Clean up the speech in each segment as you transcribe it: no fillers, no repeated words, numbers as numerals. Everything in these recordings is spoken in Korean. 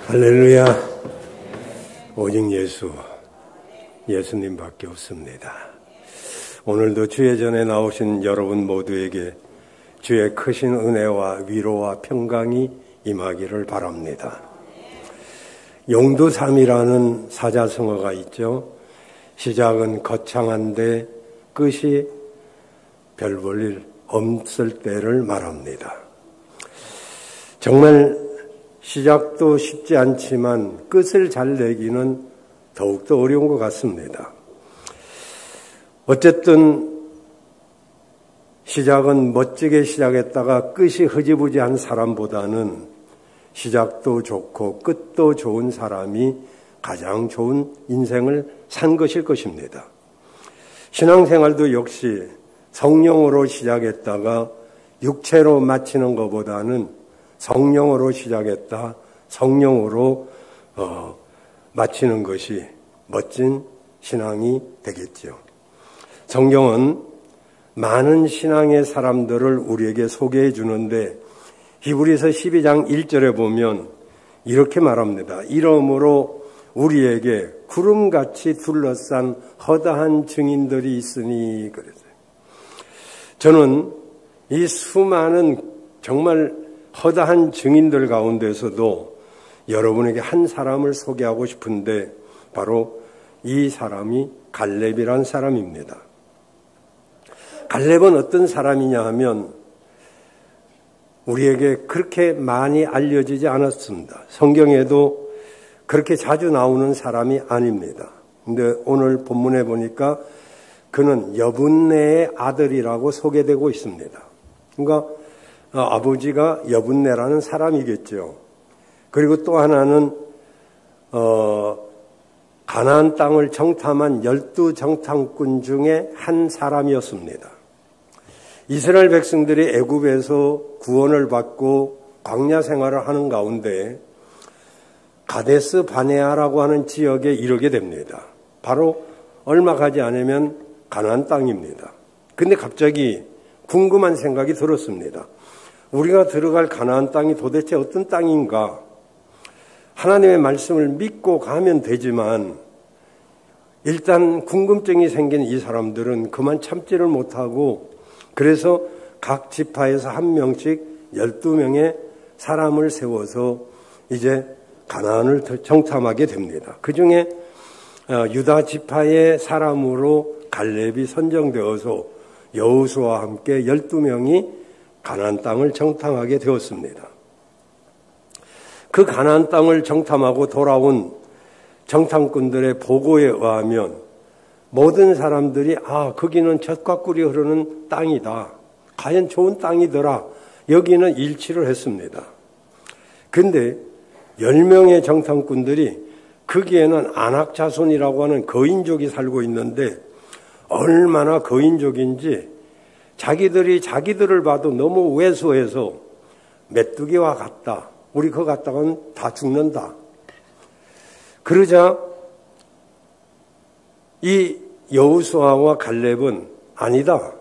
할렐루야. 오직 예수님밖에 없습니다. 오늘도 주의 전에 나오신 여러분 모두에게 주의 크신 은혜와 위로와 평강이 임하기를 바랍니다. 용두삼이라는 사자성어가 있죠. 시작은 거창한데 끝이 별 볼 일 없을 때를 말합니다. 정말 시작도 쉽지 않지만 끝을 잘 내기는 더욱더 어려운 것 같습니다. 어쨌든 시작은 멋지게 시작했다가 끝이 흐지부지한 사람보다는 시작도 좋고 끝도 좋은 사람이 가장 좋은 인생을 산 것일 것입니다. 신앙생활도 역시 성령으로 시작했다가 육체로 마치는 것보다는 성령으로 시작했다 성령으로 마치는 것이 멋진 신앙이 되겠죠. 성경은 많은 신앙의 사람들을 우리에게 소개해 주는데 히브리서 12장 1절에 보면 이렇게 말합니다. 이러므로 우리에게 구름같이 둘러싼 허다한 증인들이 있으니 그랬어요. 저는 이 수많은 정말 허다한 증인들 가운데서도 여러분에게 한 사람을 소개하고 싶은데 바로 이 사람이 갈렙이란 사람입니다. 갈렙은 어떤 사람이냐 하면 우리에게 그렇게 많이 알려지지 않았습니다. 성경에도 그렇게 자주 나오는 사람이 아닙니다. 근데 오늘 본문에 보니까 그는 여분네의 아들이라고 소개되고 있습니다. 그러니까 아버지가 여분네라는 사람이겠죠. 그리고 또 하나는 가나안 땅을 정탐한 12정탐꾼 중에 한 사람이었습니다. 이스라엘 백성들이 애굽에서 구원을 받고 광야 생활을 하는 가운데 가데스 바네아라고 하는 지역에 이르게 됩니다. 바로 얼마 가지 않으면 가나안 땅입니다. 근데 갑자기 궁금한 생각이 들었습니다. 우리가 들어갈 가나안 땅이 도대체 어떤 땅인가? 하나님의 말씀을 믿고 가면 되지만 일단 궁금증이 생긴 이 사람들은 그만 참지를 못하고 그래서 각 지파에서 한 명씩 12명의 사람을 세워서 이제 가나안을 정탐하게 됩니다. 그중에 유다 지파의 사람으로 갈렙이 선정되어서 여호수아와 함께 12명이 가나안 땅을 정탐하게 되었습니다. 그 가나안 땅을 정탐하고 돌아온 정탐꾼들의 보고에 의하면 모든 사람들이 거기는 젖과 꿀이 흐르는 땅이다. 과연 좋은 땅이더라. 여기는 일치를 했습니다. 근데 10명의 정탐꾼들이 거기에는 아낙 자손이라고 하는 거인족이 살고 있는데 얼마나 거인족인지 자기들이 자기들을 봐도 너무 왜소해서 메뚜기와 같다. 우리 그거 갔다가는 다 죽는다. 그러자 이 여호수아와 갈렙은 아니다.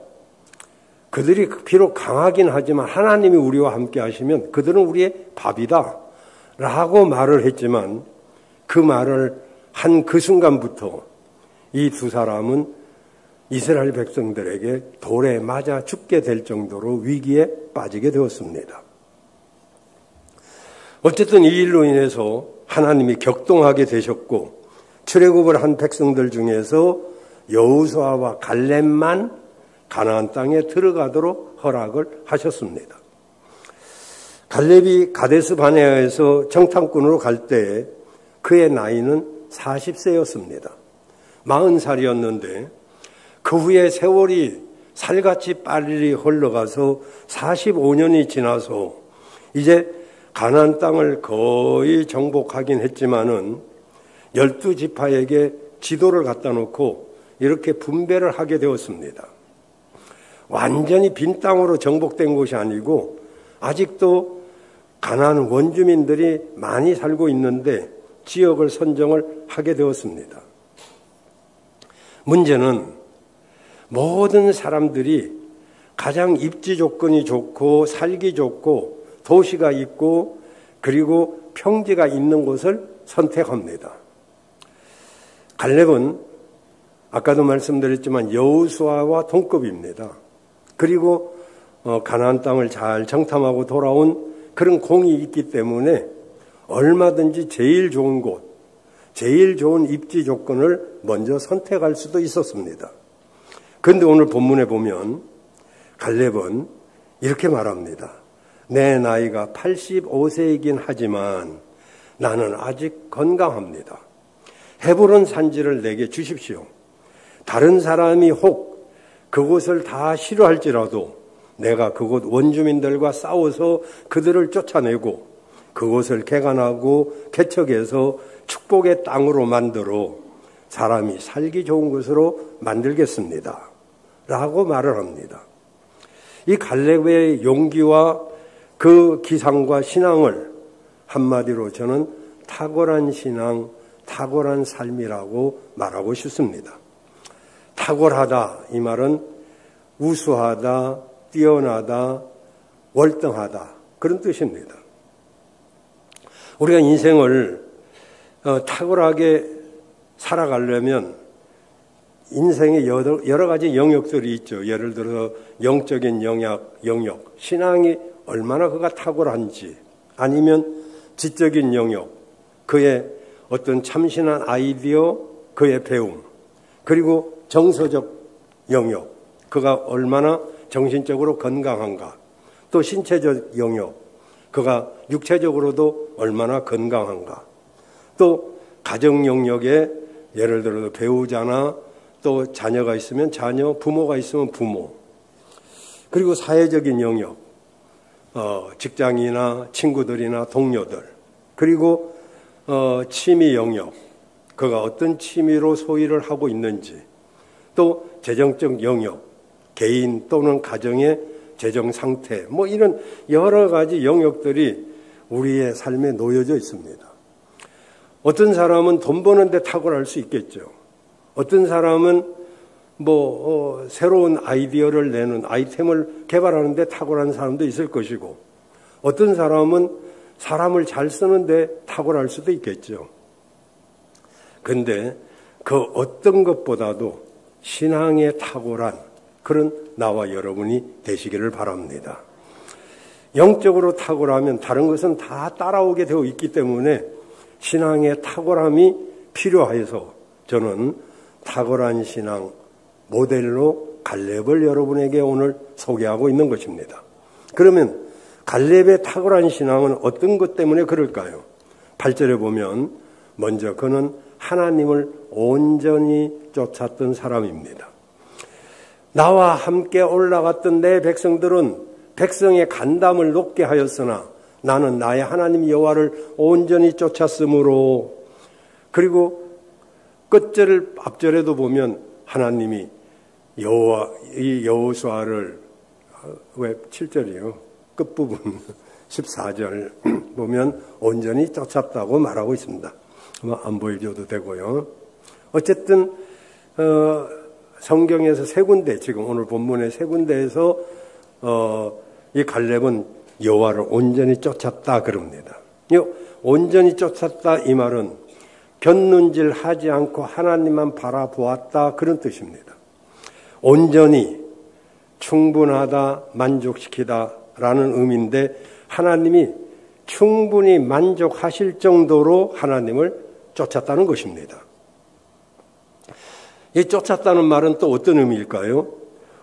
그들이 비록 강하긴 하지만 하나님이 우리와 함께 하시면 그들은 우리의 밥이다. 라고 말을 했지만 그 말을 한 그 순간부터 이 두 사람은 이스라엘 백성들에게 돌에 맞아 죽게 될 정도로 위기에 빠지게 되었습니다. 어쨌든 이 일로 인해서 하나님이 격동하게 되셨고 출애굽을 한 백성들 중에서 여호수아와 갈렙만 가나안 땅에 들어가도록 허락을 하셨습니다. 갈렙이 가데스 바네아에서 정탐꾼으로 갈 때 그의 나이는 40세였습니다. 40살이었는데 그 후에 세월이 살같이 빨리 흘러가서 45년이 지나서 이제 가나안 땅을 거의 정복하긴 했지만은 12지파에게 지도를 갖다 놓고 이렇게 분배를 하게 되었습니다. 완전히 빈 땅으로 정복된 곳이 아니고 아직도 가나안 원주민들이 많이 살고 있는데 지역을 선정을 하게 되었습니다. 문제는 모든 사람들이 가장 입지 조건이 좋고 살기 좋고 도시가 있고 그리고 평지가 있는 곳을 선택합니다. 갈렙은 아까도 말씀드렸지만 여호수아와 동급입니다. 그리고 가나안 땅을 잘 정탐하고 돌아온 그런 공이 있기 때문에 얼마든지 제일 좋은 곳, 제일 좋은 입지 조건을 먼저 선택할 수도 있었습니다. 그런데 오늘 본문에 보면 갈렙은 이렇게 말합니다. 내 나이가 85세이긴 하지만 나는 아직 건강합니다. 헤브론 산지를 내게 주십시오. 다른 사람이 혹 그곳을 다 싫어할지라도 내가 그곳 원주민들과 싸워서 그들을 쫓아내고 그곳을 개간하고 개척해서 축복의 땅으로 만들어 사람이 살기 좋은 곳으로 만들겠습니다. 라고 말을 합니다. 이 갈렙의 용기와 그 기상과 신앙을 한마디로 저는 탁월한 신앙, 탁월한 삶이라고 말하고 싶습니다. 탁월하다, 이 말은 우수하다, 뛰어나다, 월등하다, 그런 뜻입니다. 우리가 인생을 탁월하게 살아가려면 인생에 여러 가지 영역들이 있죠. 예를 들어서 영적인 영역, 신앙이 얼마나 그가 탁월한지, 아니면 지적인 영역, 그의 어떤 참신한 아이디어, 그의 배움, 그리고 정서적 영역, 그가 얼마나 정신적으로 건강한가, 또 신체적 영역, 그가 육체적으로도 얼마나 건강한가, 또 가정 영역에 예를 들어서 배우자나 또 자녀가 있으면 자녀, 부모가 있으면 부모, 그리고 사회적인 영역, 직장이나 친구들이나 동료들, 그리고 취미 영역, 그가 어떤 취미로 소일을 하고 있는지, 또 재정적 영역, 개인 또는 가정의 재정 상태, 이런 여러 가지 영역들이 우리의 삶에 놓여져 있습니다. 어떤 사람은 돈 버는데 탁월할 수 있겠죠. 어떤 사람은 새로운 아이디어를 내는 아이템을 개발하는데 탁월한 사람도 있을 것이고, 어떤 사람은 사람을 잘 쓰는데 탁월할 수도 있겠죠. 그런데 그 어떤 것보다도 신앙에 탁월한 그런 나와 여러분이 되시기를 바랍니다. 영적으로 탁월하면 다른 것은 다 따라오게 되어 있기 때문에 신앙의 탁월함이 필요해서 저는 탁월한 신앙 모델로 갈렙을 여러분에게 오늘 소개하고 있는 것입니다. 그러면 갈렙의 탁월한 신앙은 어떤 것 때문에 그럴까요? 8절에 보면 먼저 그는 하나님을 온전히 쫓았던 사람입니다. 나와 함께 올라갔던 내 백성들은 백성의 간담을 높게 하였으나 나는 나의 하나님 여호와를 온전히 쫓았으므로, 그리고 끝절 앞절에도 보면 하나님이 여호수아를, 왜 7절이요? 끝부분 14절 보면 온전히 쫓았다고 말하고 있습니다. 안 보여줘도 되고요. 어쨌든 성경에서 세 군데, 지금 오늘 본문의 세 군데에서 이 갈렙은 여호와를 온전히 쫓았다 그럽니다. 온전히 쫓았다 이 말은 견눈질 하지 않고 하나님만 바라보았다 그런 뜻입니다. 온전히 충분하다, 만족시키다 라는 의미인데 하나님이 충분히 만족하실 정도로 하나님을 쫓았다는 것입니다. 이 쫓았다는 말은 또 어떤 의미일까요?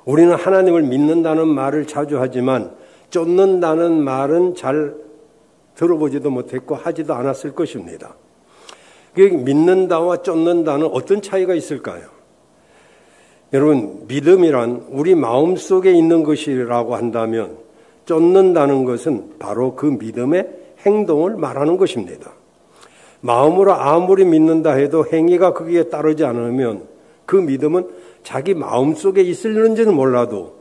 우리는 하나님을 믿는다는 말을 자주 하지만 쫓는다는 말은 잘 들어보지도 못했고 하지도 않았을 것입니다. 믿는다와 쫓는다는 어떤 차이가 있을까요? 여러분, 믿음이란 우리 마음속에 있는 것이라고 한다면 쫓는다는 것은 바로 그 믿음의 행동을 말하는 것입니다. 마음으로 아무리 믿는다 해도 행위가 거기에 따르지 않으면 그 믿음은 자기 마음속에 있을는지는 몰라도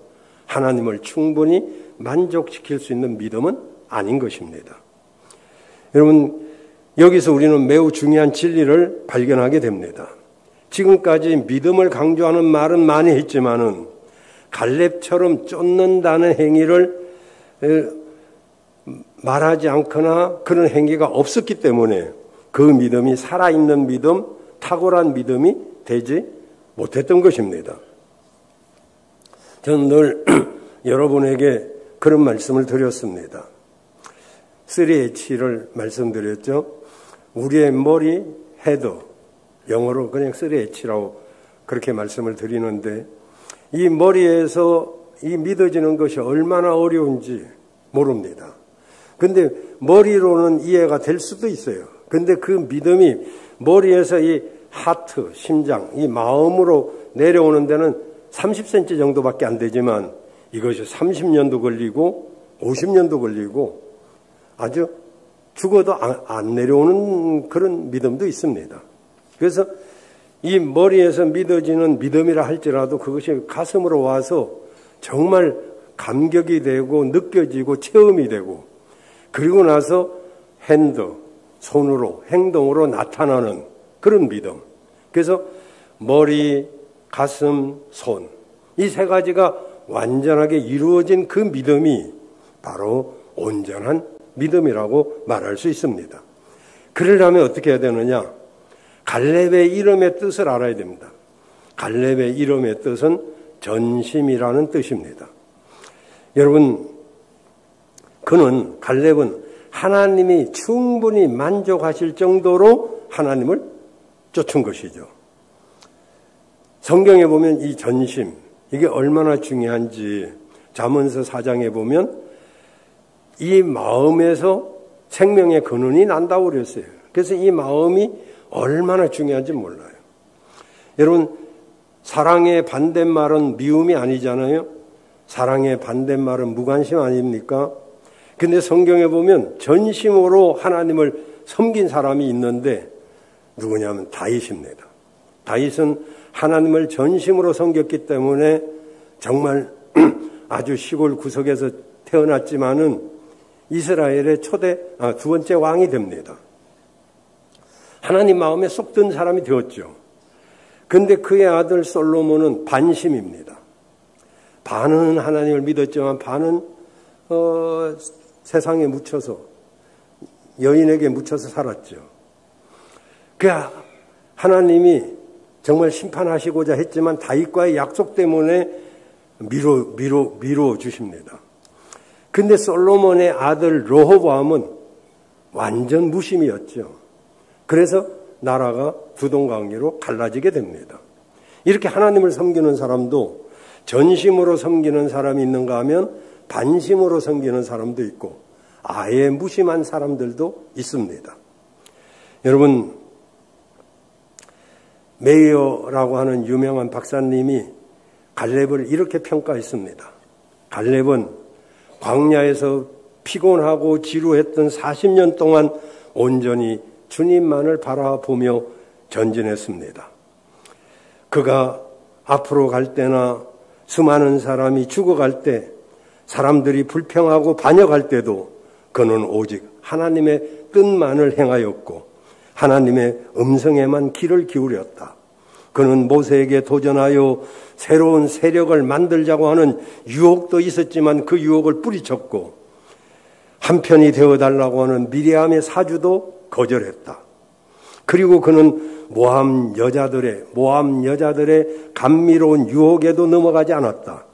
하나님을 충분히 만족시킬 수 있는 믿음은 아닌 것입니다. 여러분, 여기서 우리는 매우 중요한 진리를 발견하게 됩니다. 지금까지 믿음을 강조하는 말은 많이 했지만은 갈렙처럼 쫓는다는 행위를 말하지 않거나 그런 행위가 없었기 때문에 그 믿음이 살아있는 믿음, 탁월한 믿음이 되지 못했던 것입니다. 저는 늘 여러분에게 그런 말씀을 드렸습니다. 3H를 말씀드렸죠. 우리의 머리, 헤드, 영어로 그냥 3H라고 그렇게 말씀을 드리는데, 이 머리에서 이 믿어지는 것이 얼마나 어려운지 모릅니다. 근데 머리로는 이해가 될 수도 있어요. 근데 그 믿음이 머리에서 이 하트, 심장, 이 마음으로 내려오는 데는 30cm 정도밖에 안 되지만 이것이 30년도 걸리고 50년도 걸리고 아주 죽어도 안 내려오는 그런 믿음도 있습니다. 그래서 이 머리에서 믿어지는 믿음이라 할지라도 그것이 가슴으로 와서 정말 감격이 되고 느껴지고 체험이 되고 그리고 나서 핸드, 손으로 행동으로 나타나는 그런 믿음. 그래서 머리, 가슴, 손 이 세 가지가 완전하게 이루어진 그 믿음이 바로 온전한 믿음이라고 말할 수 있습니다. 그러려면 어떻게 해야 되느냐? 갈렙의 이름의 뜻을 알아야 됩니다. 갈렙의 이름의 뜻은 전심이라는 뜻입니다. 여러분, 갈렙은 하나님이 충분히 만족하실 정도로 하나님을 쫓은 것이죠. 성경에 보면 이 전심, 이게 얼마나 중요한지 잠언서 4장에 보면 이 마음에서 생명의 근원이 난다고 그랬어요. 그래서 이 마음이 얼마나 중요한지 몰라요. 여러분, 사랑의 반대말은 미움이 아니잖아요. 사랑의 반대말은 무관심 아닙니까? 근데 성경에 보면 전심으로 하나님을 섬긴 사람이 있는데 누구냐면 다윗입니다. 다윗은 하나님을 전심으로 섬겼기 때문에 정말 아주 시골 구석에서 태어났지만은 이스라엘의 두 번째 왕이 됩니다. 하나님 마음에 쏙 든 사람이 되었죠. 근데 그의 아들 솔로몬은 반심입니다. 반은 하나님을 믿었지만 반은 세상에 묻혀서 여인에게 묻혀서 살았죠. 그 하나님이 정말 심판하시고자 했지만 다윗과의 약속 때문에 미뤄 주십니다. 근데 솔로몬의 아들 르호보암은 완전 무심이었죠. 그래서 나라가 두 동강으로 갈라지게 됩니다. 이렇게 하나님을 섬기는 사람도 전심으로 섬기는 사람이 있는가 하면 반심으로 섬기는 사람도 있고 아예 무심한 사람들도 있습니다. 여러분, 메이어라고 하는 유명한 박사님이 갈렙을 이렇게 평가했습니다. 갈렙은 광야에서 피곤하고 지루했던 40년 동안 온전히 주님만을 바라보며 전진했습니다. 그가 앞으로 갈 때나 수많은 사람이 죽어갈 때, 사람들이 불평하고 반역할 때도 그는 오직 하나님의 뜻만을 행하였고 하나님의 음성에만 귀를 기울였다. 그는 모세에게 도전하여 새로운 세력을 만들자고 하는 유혹도 있었지만 그 유혹을 뿌리쳤고 한편이 되어달라고 하는 미리암의 사주도 거절했다. 그리고 그는 모압 여자들의 감미로운 유혹에도 넘어가지 않았다.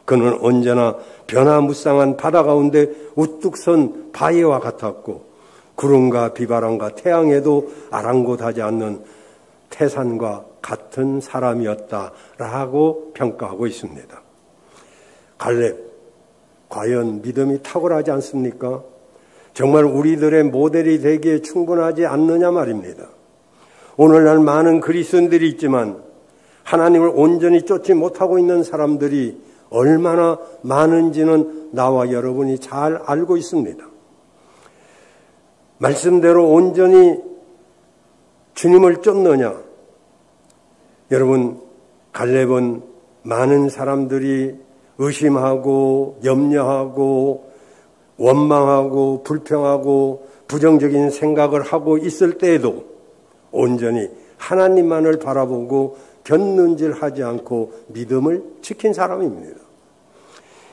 그는 언제나 변화무쌍한 바다 가운데 우뚝 선 바위와 같았고 구름과 비바람과 태양에도 아랑곳하지 않는 태산과 같은 사람이었다라고 평가하고 있습니다. 갈렙, 과연 믿음이 탁월하지 않습니까? 정말 우리들의 모델이 되기에 충분하지 않느냐 말입니다. 오늘날 많은 그리스도인들이 있지만 하나님을 온전히 쫓지 못하고 있는 사람들이 얼마나 많은지는 나와 여러분이 잘 알고 있습니다. 말씀대로 온전히 주님을 쫓느냐? 여러분, 갈렙은 많은 사람들이 의심하고 염려하고 원망하고 불평하고 부정적인 생각을 하고 있을 때에도 온전히 하나님만을 바라보고 곁눈질하지 않고 믿음을 지킨 사람입니다.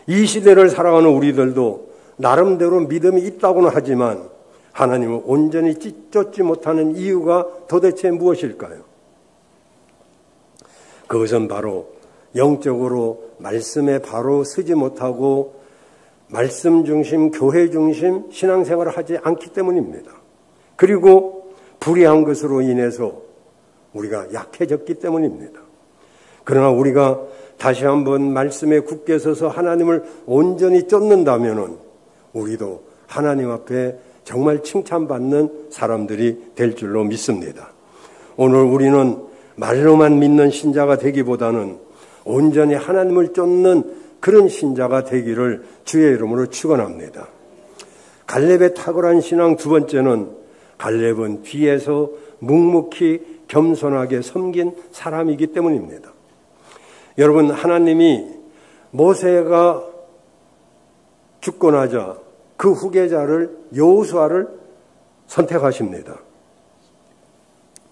이 시대를 살아가는 우리들도 나름대로 믿음이 있다고는 하지만 하나님을 온전히 쫓지 못하는 이유가 도대체 무엇일까요? 그것은 바로 영적으로 말씀에 바로 서지 못하고 말씀 중심, 교회 중심 신앙생활을 하지 않기 때문입니다. 그리고 불의한 것으로 인해서 우리가 약해졌기 때문입니다. 그러나 우리가 다시 한번 말씀에 굳게 서서 하나님을 온전히 쫓는다면 우리도 하나님 앞에 정말 칭찬받는 사람들이 될 줄로 믿습니다. 오늘 우리는 말로만 믿는 신자가 되기보다는 온전히 하나님을 쫓는 그런 신자가 되기를 주의 이름으로 축원합니다. 갈렙의 탁월한 신앙 두 번째는 갈렙은 뒤에서 묵묵히 겸손하게 섬긴 사람이기 때문입니다. 여러분, 하나님이 모세가 죽고 나자 그 후계자를 여호수아를 선택하십니다.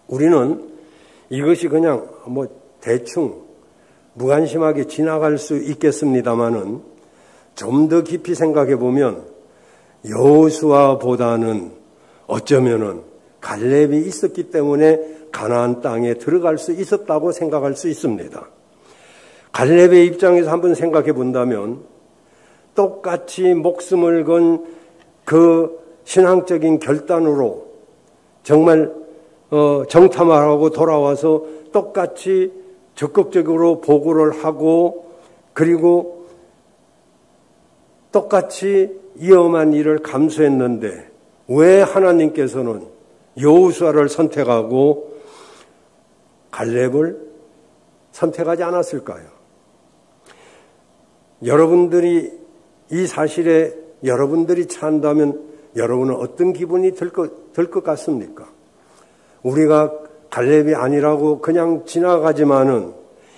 우리는 이것이 그냥 대충 무관심하게 지나갈 수 있겠습니다마는 좀 더 깊이 생각해 보면 여호수아보다는 어쩌면은 갈렙이 있었기 때문에 가나안 땅에 들어갈 수 있었다고 생각할 수 있습니다. 갈렙의 입장에서 한번 생각해 본다면 똑같이 목숨을 건 그 신앙적인 결단으로 정말 정탐하고 돌아와서 똑같이 적극적으로 보고를 하고 그리고 똑같이 위험한 일을 감수했는데 왜 하나님께서는 여호수아를 선택하고 갈렙을 선택하지 않았을까요? 여러분들이 이 사실에 여러분들이 찬다면 여러분은 어떤 기분이 들 것 같습니까? 우리가 갈렙이 아니라고 그냥 지나가지만은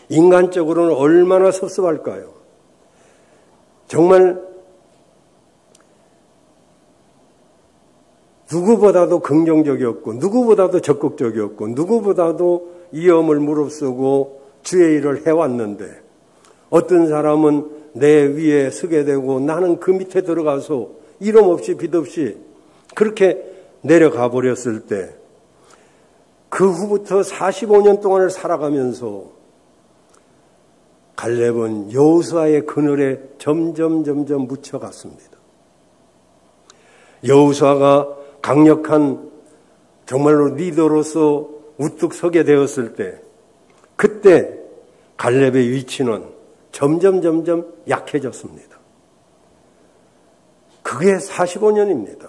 인간적으로는 얼마나 섭섭할까요? 정말 누구보다도 긍정적이었고 누구보다도 적극적이었고 누구보다도 위험을 무릅쓰고 주의 일을 해왔는데 어떤 사람은 내 위에 서게 되고 나는 그 밑에 들어가서 이름 없이 빛 없이 그렇게 내려가 버렸을 때 그 후부터 45년 동안을 살아가면서 갈렙은 여호수아의 그늘에 점점 묻혀갔습니다. 여호수아가 강력한 정말로 리더로서 우뚝 서게 되었을 때 그때 갈렙의 위치는 점점 약해졌습니다. 그게 45년입니다.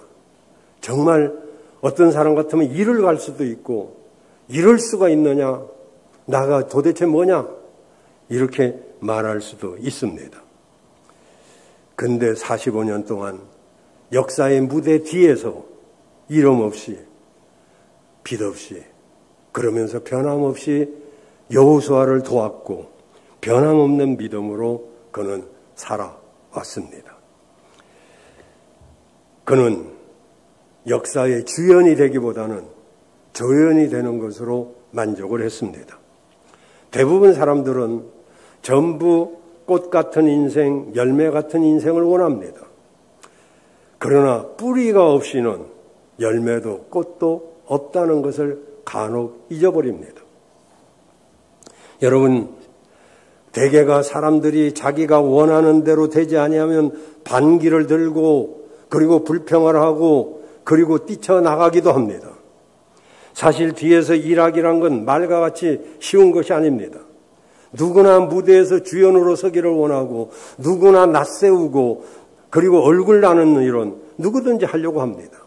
정말 어떤 사람 같으면 일을 갈 수도 있고 이럴 수가 있느냐? 나가 도대체 뭐냐? 이렇게 말할 수도 있습니다. 근데 45년 동안 역사의 무대 뒤에서 이름 없이 빛 없이 그러면서 변함없이 여호수아를 도왔고 변함없는 믿음으로 그는 살아왔습니다. 그는 역사의 주연이 되기보다는 조연이 되는 것으로 만족을 했습니다. 대부분 사람들은 전부 꽃 같은 인생, 열매 같은 인생을 원합니다. 그러나 뿌리가 없이는 열매도 꽃도 없다는 것을 간혹 잊어버립니다. 여러분, 대개가 사람들이 자기가 원하는 대로 되지 아니하면 반기를 들고 그리고 불평을 하고 그리고 뛰쳐나가기도 합니다. 사실 뒤에서 일하기란 건 말과 같이 쉬운 것이 아닙니다. 누구나 무대에서 주연으로 서기를 원하고 누구나 낯세우고 그리고 얼굴 나는 일은 누구든지 하려고 합니다.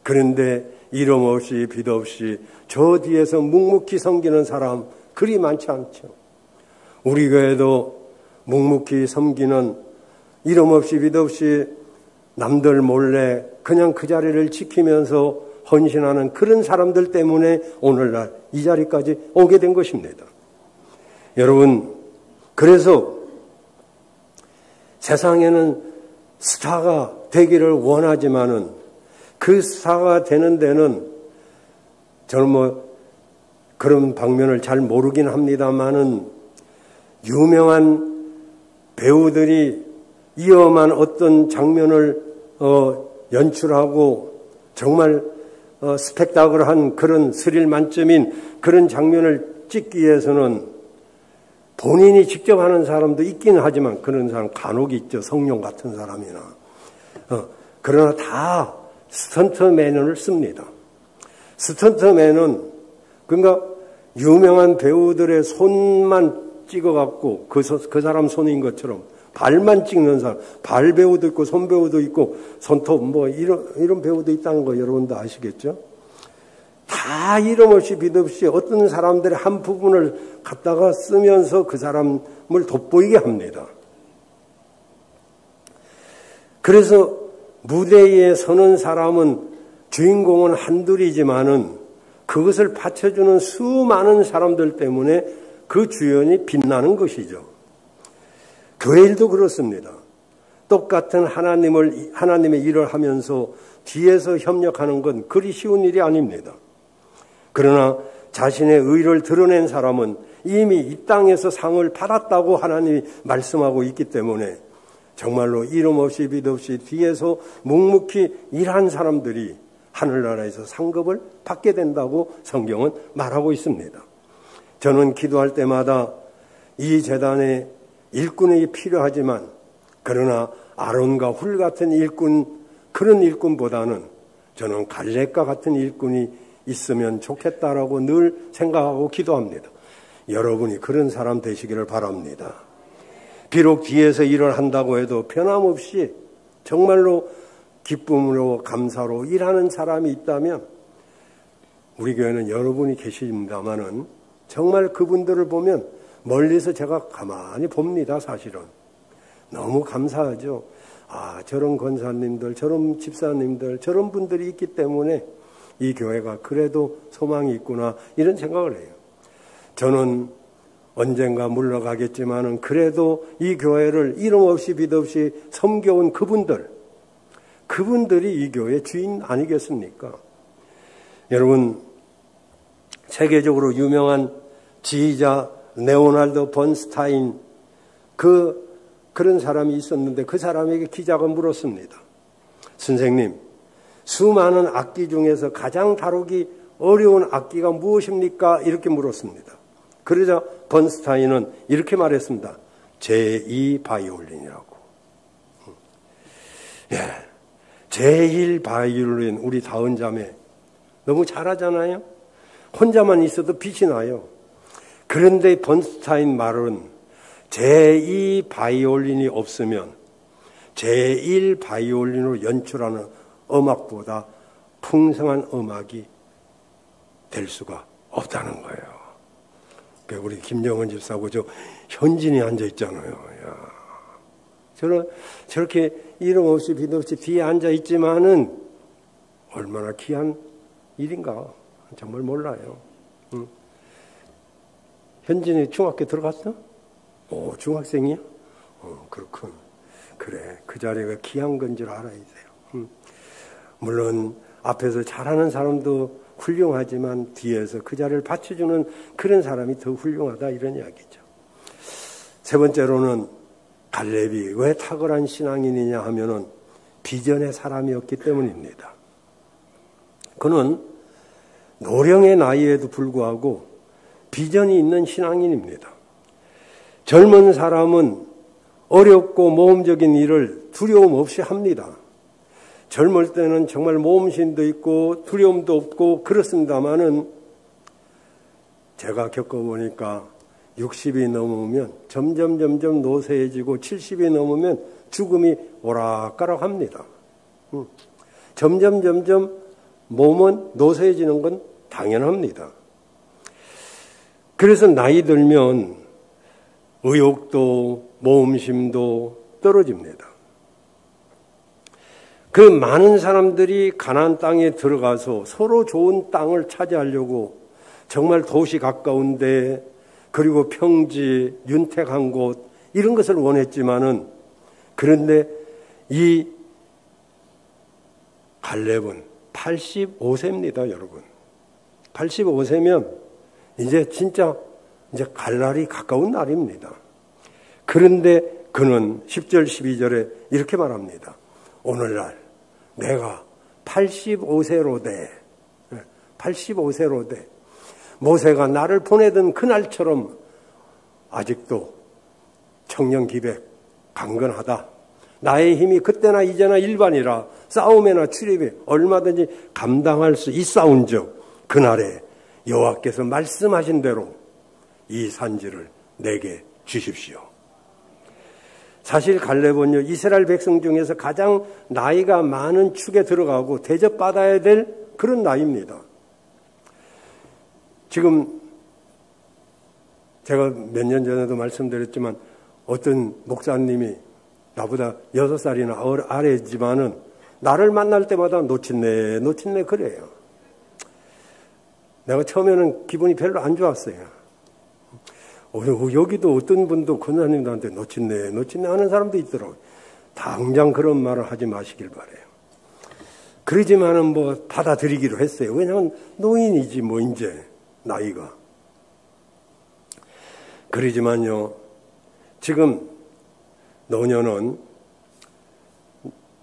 그런데 이름 없이 빛 없이 저 뒤에서 묵묵히 섬기는 사람 그리 많지 않죠. 우리 교회도 묵묵히 섬기는 이름 없이 빛 없이 남들 몰래 그냥 그 자리를 지키면서 헌신하는 그런 사람들 때문에 오늘날 이 자리까지 오게 된 것입니다. 여러분, 그래서 세상에는 스타가 되기를 원하지만은 그 스타가 되는 데는 저는 그런 방면을 잘 모르긴 합니다만은 유명한 배우들이 위험한 어떤 장면을 연출하고 정말 스펙타클한 그런 스릴 만점인 그런 장면을 찍기 위해서는 본인이 직접 하는 사람도 있기는 하지만 그런 사람 간혹 있죠. 성룡 같은 사람이나. 그러나 다 스턴트맨을 씁니다. 스턴트맨은 그러니까 유명한 배우들의 손만 찍어갖고 그 사람 손인 것처럼 발만 찍는 사람, 발 배우도 있고 손 배우도 있고 손톱 뭐 이런 배우도 있다는 거 여러분도 아시겠죠? 다 이름 없이 빛 없이 어떤 사람들의 한 부분을 갖다가 쓰면서 그 사람을 돋보이게 합니다. 그래서 무대에 서는 사람은 주인공은 한둘이지만은 그것을 받쳐주는 수많은 사람들 때문에 그 주연이 빛나는 것이죠. 교회 일도 그렇습니다. 똑같은 하나님의 일을 하면서 뒤에서 협력하는 건 그리 쉬운 일이 아닙니다. 그러나 자신의 의를 드러낸 사람은 이미 이 땅에서 상을 받았다고 하나님이 말씀하고 있기 때문에 정말로 이름 없이 빛 없이 뒤에서 묵묵히 일한 사람들이 하늘나라에서 상급을 받게 된다고 성경은 말하고 있습니다. 저는 기도할 때마다 이 제단에 일꾼이 필요하지만 그러나 아론과 훌 같은 일꾼, 그런 일꾼보다는 저는 갈렙과 같은 일꾼이 있으면 좋겠다라고 늘 생각하고 기도합니다. 여러분이 그런 사람 되시기를 바랍니다. 비록 뒤에서 일을 한다고 해도 변함없이 정말로 기쁨으로 감사로 일하는 사람이 있다면 우리 교회는 여러분이 계십니다마는 정말 그분들을 보면 멀리서 제가 가만히 봅니다. 사실은 너무 감사하죠. 저런 권사님들, 저런 집사님들, 저런 분들이 있기 때문에 이 교회가 그래도 소망이 있구나 이런 생각을 해요. 저는 언젠가 물러가겠지만은 그래도 이 교회를 이름 없이 빛 없이 섬겨온 그분들이 이 교회의 주인 아니겠습니까? 여러분, 세계적으로 유명한 지휘자 레오날드 번스타인 그런 사람이 있었는데 그 사람에게 기자가 물었습니다. 선생님, 수많은 악기 중에서 가장 다루기 어려운 악기가 무엇입니까? 이렇게 물었습니다. 그러자 번스타인은 이렇게 말했습니다. 제2 바이올린이라고. 제1 바이올린 우리 다은 자매 너무 잘하잖아요. 혼자만 있어도 빛이 나요. 그런데 번스타인 말은 제2 바이올린이 없으면 제1 바이올린으로 연출하는 음악보다 풍성한 음악이 될 수가 없다는 거예요. 우리 김정은 집사하고 저 현진이 앉아 있잖아요. 저렇게 이름 없이 빛 없이 뒤에 앉아 있지만은 얼마나 귀한 일인가 정말 몰라요. 현진이 중학교 들어갔어? 중학생이야? 그렇군. 그래, 그 자리가 귀한 건 줄 알아야 돼요. 물론 앞에서 잘하는 사람도 훌륭하지만 뒤에서 그 자리를 받쳐주는 그런 사람이 더 훌륭하다 이런 이야기죠. 세 번째로는 갈렙이 왜 탁월한 신앙인이냐 하면은 비전의 사람이었기 때문입니다. 그는 노령의 나이에도 불구하고 비전이 있는 신앙인입니다. 젊은 사람은 어렵고 모험적인 일을 두려움 없이 합니다. 젊을 때는 정말 모험심도 있고 두려움도 없고 그렇습니다만은 제가 겪어보니까 60이 넘으면 점점 노쇠해지고 70이 넘으면 죽음이 오락가락합니다. 점점 몸은 노쇠해지는 건 당연합니다. 그래서 나이 들면 의욕도 모험심도 떨어집니다. 그 많은 사람들이 가나안 땅에 들어가서 서로 좋은 땅을 차지하려고 정말 도시 가까운데 그리고 평지, 윤택한 곳 이런 것을 원했지만은 그런데 이 갈렙은 85세입니다, 여러분. 85세면 이제 진짜 갈 날이 가까운 날입니다. 그런데 그는 10절, 12절에 이렇게 말합니다. 오늘날 내가 85세로 돼. 85세로 돼. 모세가 나를 보내던 그날처럼 아직도 청년 기백 강건하다. 나의 힘이 그때나 이제나 일반이라 싸움에나 출입에 얼마든지 감당할 수 있사온즉 그날에 여호와께서 말씀하신 대로 이 산지를 내게 주십시오. 사실 갈렙은요, 이스라엘 백성 중에서 가장 나이가 많은 축에 들어가고 대접받아야 될 그런 나이입니다. 지금 제가 몇 년 전에도 말씀드렸지만 어떤 목사님이 나보다 6살이나 아래지만은 나를 만날 때마다 놓친네 그래요. 내가 처음에는 기분이 별로 안 좋았어요. 여기도 어떤 분도 권사님들한테 놓친네 하는 사람도 있더라고요. 당장 그런 말을 하지 마시길 바라요. 그러지만은 받아들이기로 했어요. 왜냐하면 노인이지 이제 나이가. 그러지만요, 지금 노년은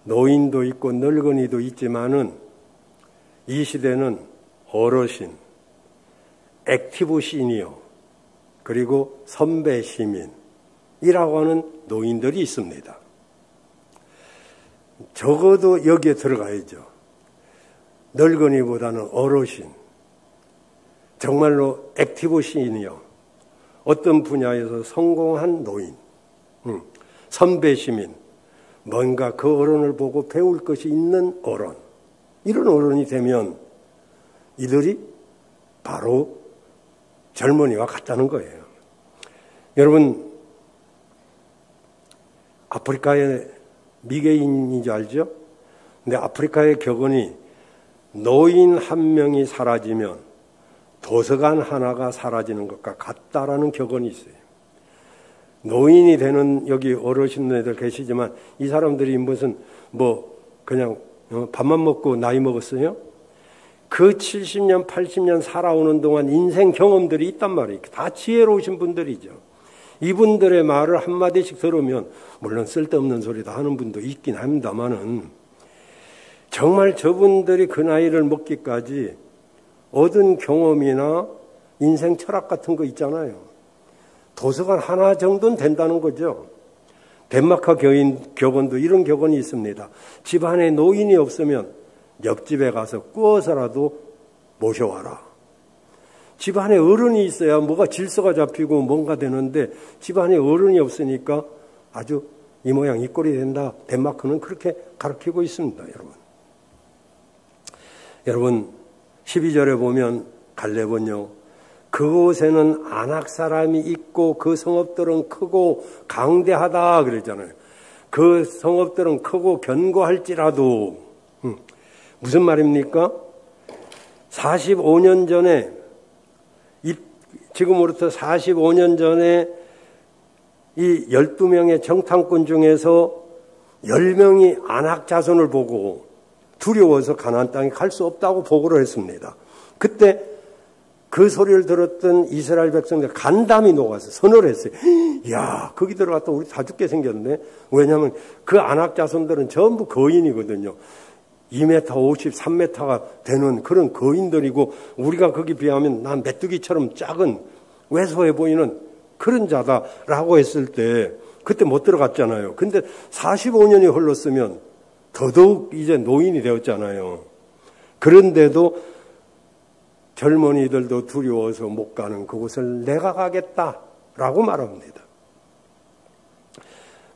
노인도 있고 늙은이도 있지만은 이 시대는 어르신, 액티브 시니어, 그리고 선배 시민이라고 하는 노인들이 있습니다. 적어도 여기에 들어가야죠. 늙은이보다는 어르신, 정말로 액티브 시니어, 어떤 분야에서 성공한 노인, 선배 시민, 뭔가 그 어른을 보고 배울 것이 있는 어른, 이런 어른이 되면 이들이 바로 젊은이와 같다는 거예요. 여러분, 아프리카의 미개인인 줄 알죠? 근데 아프리카의 격언이 노인 한 명이 사라지면 도서관 하나가 사라지는 것과 같다라는 격언이 있어요. 노인이 되는 여기 어르신들 계시지만 이 사람들이 무슨 그냥 밥만 먹고 나이 먹었어요? 그 70년, 80년 살아오는 동안 인생 경험들이 있단 말이에요. 다 지혜로우신 분들이죠. 이분들의 말을 한마디씩 들으면 물론 쓸데없는 소리 다 하는 분도 있긴 합니다만은 정말 저분들이 그 나이를 먹기까지 얻은 경험이나 인생 철학 같은 거 있잖아요. 도서관 하나 정도는 된다는 거죠. 덴마크 격언도 이런 격언이 있습니다. 집안에 노인이 없으면 옆집에 가서 구워서라도 모셔와라. 집안에 어른이 있어야 뭐가 질서가 잡히고 뭔가 되는데 집안에 어른이 없으니까 아주 이 모양 이 꼴이 된다. 덴마크는 그렇게 가르치고 있습니다. 여러분 12절에 보면 갈렙은요, 그곳에는 아낙 사람이 있고 그 성읍들은 크고 강대하다 그랬잖아요. 그 성읍들은 크고 견고할지라도 무슨 말입니까? 45년 전에 지금으로부터 45년 전에 이 12명의 정탐꾼 중에서 10명이 아낙 자손을 보고 두려워서 가나안 땅에 갈 수 없다고 보고를 했습니다. 그때 그 소리를 들었던 이스라엘 백성들 간담이 녹아서 선언을 했어요. 이야, 거기 들어갔다 우리 다 죽게 생겼네. 왜냐하면 그 아낙 자손들은 전부 거인이거든요. 2m 50, 3m가 되는 그런 거인들이고 우리가 거기 비하면 난 메뚜기처럼 작은 왜소해 보이는 그런 자다라고 했을 때 그때 못 들어갔잖아요. 근데 45년이 흘렀으면 더더욱 이제 노인이 되었잖아요. 그런데도 젊은이들도 두려워서 못 가는 그곳을 내가 가겠다라고 말합니다.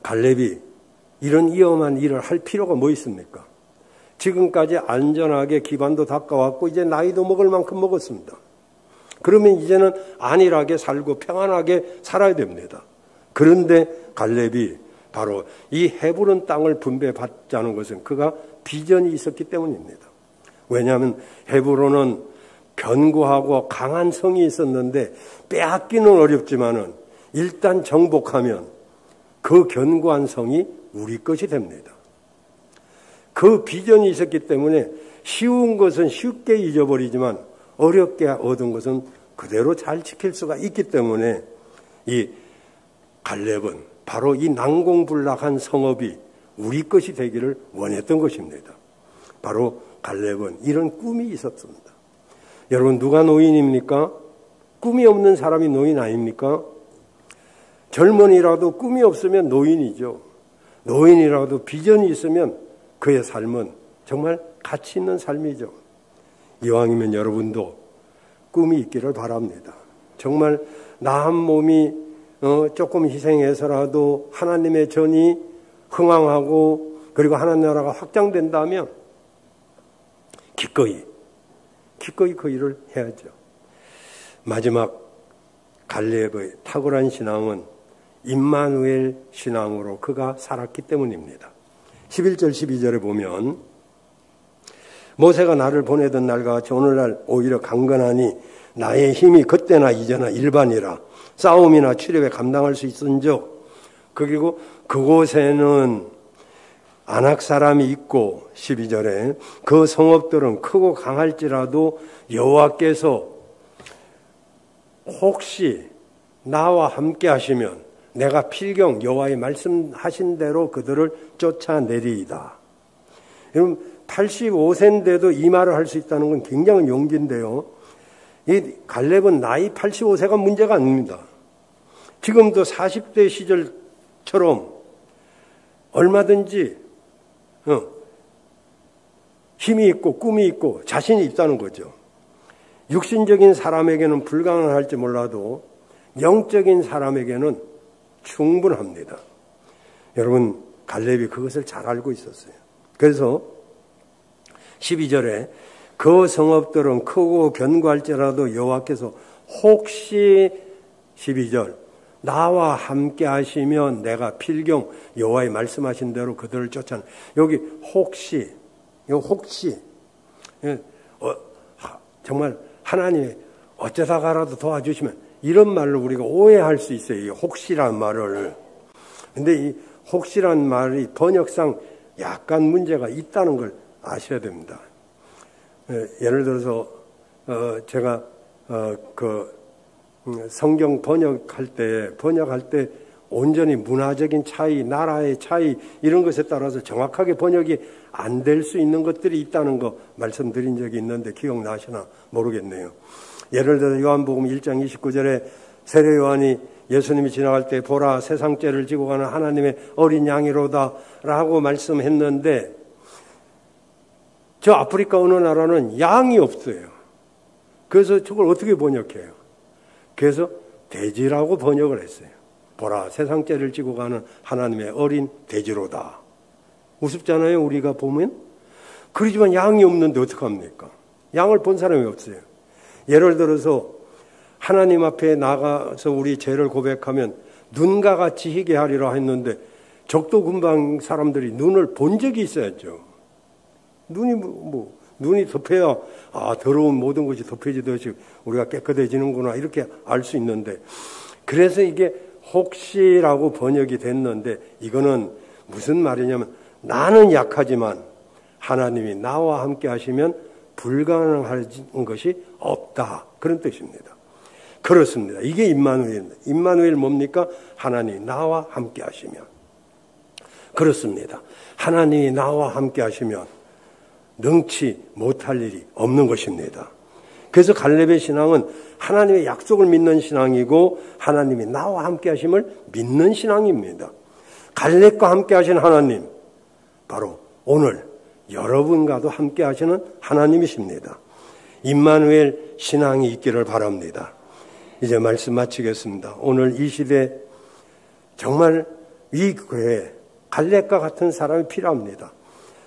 갈렙이 이런 위험한 일을 할 필요가 뭐 있습니까? 지금까지 안전하게 기반도 닦아왔고 이제 나이도 먹을 만큼 먹었습니다. 그러면 이제는 안일하게 살고 평안하게 살아야 됩니다. 그런데 갈렙이 바로 이 헤브론 땅을 분배받자는 것은 그가 비전이 있었기 때문입니다. 왜냐하면 헤브론은 견고하고 강한 성이 있었는데 빼앗기는 어렵지만은 일단 정복하면 그 견고한 성이 우리 것이 됩니다. 그 비전이 있었기 때문에 쉬운 것은 쉽게 잊어버리지만 어렵게 얻은 것은 그대로 잘 지킬 수가 있기 때문에 이 갈렙은 바로 이 난공불락한 성읍이 우리 것이 되기를 원했던 것입니다. 바로 갈렙은 이런 꿈이 있었습니다. 여러분, 누가 노인입니까? 꿈이 없는 사람이 노인 아닙니까? 젊은이라도 꿈이 없으면 노인이죠. 노인이라도 비전이 있으면 그의 삶은 정말 가치 있는 삶이죠. 이왕이면 여러분도 꿈이 있기를 바랍니다. 정말 나 한 몸이 조금 희생해서라도 하나님의 전이 흥왕하고 그리고 하나님 나라가 확장된다면 기꺼이 그 일을 해야죠. 마지막 갈렙의 탁월한 신앙은 임마누엘 신앙으로 그가 살았기 때문입니다. 11절 12절에 보면 모세가 나를 보내던 날과 같이 오늘날 오히려 강건하니 나의 힘이 그때나 이제나 일반이라 싸움이나 출입에 감당할 수 있은즉 그리고 그곳에는 아낙 사람이 있고 12절에 그 성읍들은 크고 강할지라도 여호와께서 혹시 나와 함께 하시면 내가 필경 여호와의 말씀하신 대로 그들을 쫓아내리이다. 여러분 85세인데도 이 말을 할 수 있다는 건 굉장한 용기인데요. 이 갈렙은 나이 85세가 문제가 아닙니다. 지금도 40대 시절처럼 얼마든지 힘이 있고 꿈이 있고 자신이 있다는 거죠. 육신적인 사람에게는 불가능할지 몰라도 영적인 사람에게는 충분합니다. 여러분 갈렙이 그것을 잘 알고 있었어요. 그래서 12절에 그 성읍들은 크고 견고할지라도 여호와께서 혹시 12절 나와 함께 하시면 내가 필경 여호와의 말씀하신 대로 그들을 쫓아내. 여기 혹시 정말 하나님이 어쩌다가라도 도와주시면 이런 말로 우리가 오해할 수 있어요. 이 혹시란 말을. 근데 이 혹시란 말이 번역상 약간 문제가 있다는 걸 아셔야 됩니다. 예를 들어서 제가 성경 번역할 때 온전히 문화적인 차이, 나라의 차이 이런 것에 따라서 정확하게 번역이 안 될 수 있는 것들이 있다는 거 말씀드린 적이 있는데 기억나시나 모르겠네요. 예를 들어 요한복음 1장 29절에 세례 요한이 예수님이 지나갈 때 보라 세상 죄를 지고 가는 하나님의 어린 양이로다 라고 말씀했는데 저 아프리카 어느 나라는 양이 없어요. 그래서 저걸 어떻게 번역해요? 그래서 돼지라고 번역을 했어요. 보라 세상 죄를 지고 가는 하나님의 어린 돼지로다. 우습잖아요 우리가 보면. 그러지만 양이 없는데 어떡합니까? 양을 본 사람이 없어요. 예를 들어서 하나님 앞에 나가서 우리 죄를 고백하면 눈과 같이 희게 하리라 했는데 적도 근방 사람들이 눈을 본 적이 있어야죠. 눈이 덮여야 더러운 모든 것이 덮여지듯이 우리가 깨끗해지는구나 이렇게 알 수 있는데 그래서 이게 혹시라고 번역이 됐는데 이거는 무슨 말이냐면 나는 약하지만 하나님이 나와 함께 하시면 불가능한 것이 없다 그런 뜻입니다. 그렇습니다. 이게 임마누엘입니다. 임마누엘 뭡니까? 하나님이 나와 함께 하시면. 그렇습니다. 하나님이 나와 함께 하시면 능치 못할 일이 없는 것입니다. 그래서 갈렙의 신앙은 하나님의 약속을 믿는 신앙이고 하나님이 나와 함께 하심을 믿는 신앙입니다. 갈렙과 함께 하신 하나님 바로 오늘 여러분과도 함께 하시는 하나님이십니다. 임마누엘 신앙이 있기를 바랍니다. 이제 말씀 마치겠습니다. 오늘 이 시대 정말 이 교회에 갈렙과 같은 사람이 필요합니다.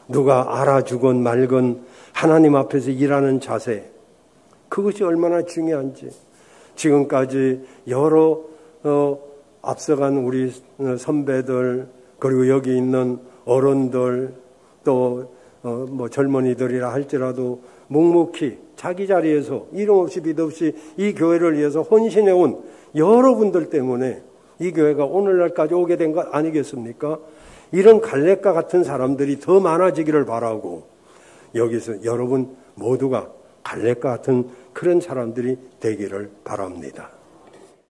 누가 알아주건 말건 하나님 앞에서 일하는 자세 그것이 얼마나 중요한지 지금까지 여러 앞서간 우리 선배들 그리고 여기 있는 어른들 또 젊은이들이라 할지라도 묵묵히 자기 자리에서 이름 없이 빛 없이 이 교회를 위해서 헌신해온 여러분들 때문에 이 교회가 오늘날까지 오게 된 것 아니겠습니까? 이런 갈렙과 같은 사람들이 더 많아지기를 바라고 여기서 여러분 모두가 갈렙과 같은 그런 사람들이 되기를 바랍니다.